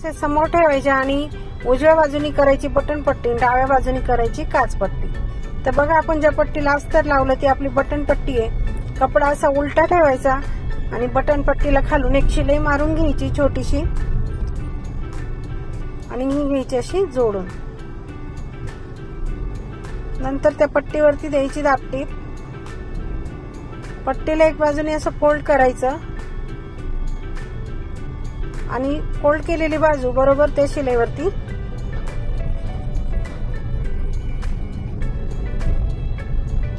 असे समोर ठेवायचे आणि उजव्या बाजूनी करायची बटन पट्टी, डाव्या बाजूनी करायची काच पट्टी। तर बघा आपण ज्या पट्टीला अस्तर लावलं ती आपली बटन पट्टी आहे। कपडा असा उलटा ठेवायचा आणि बटन पट्टीला खालून एक शिलाई मारून घ्यायची छोटीशी आणि ही घ्यायची अशी जोडून। नंतर त्या पट्टीवरती द्यायची दाबटीप। पट्टीला एक बाजूने असं फोल्ड करायचं आणि फोल्ड केलेली बाजू बरोबर त्या शिलाईवरती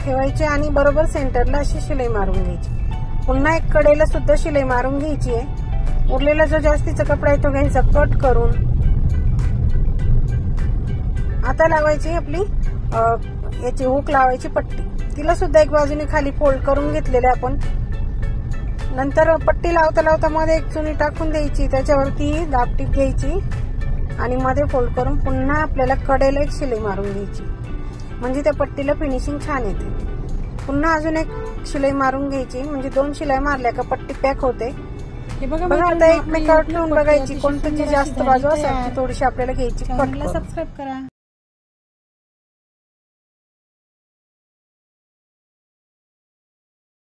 ठेवायची आणि बरोबर सेंटरला अशी शिलाई मारून घ्यायची। पुन्हा एक कडेला सुद्धा शिलाई मारून घ्यायची आहे। उरलेला जो जास्तीचा कपडा आहे तो घ्यायचा कट करून। आता लावायची आपली याची हुक लावायची पट्टी, तिला सुद्धा एक बाजूने खाली फोल्ड करून घेतलेले आपण। नंतर पट्टी लावता लावता मध्ये एक चुनी टाकून द्यायची, त्याच्यावरती दाबटीप घ्यायची आणि मध्ये फोल्ड करून पुन्हा आपल्याला कडेला एक शिलाई मारून घ्यायची, म्हणजे त्या पट्टीला फिनिशिंग छान येते। पुन्हा अजून एक शिलाई मारून घ्यायची, म्हणजे 2 शिलाई मारल्या का पट्टी पॅक होते। हे बघा आता एकमेकावर ठेवून बघायची कोणती जास्त बाजू असेल ती थोडीशी आपल्याला घ्यायची। सबस्क्राईब करा।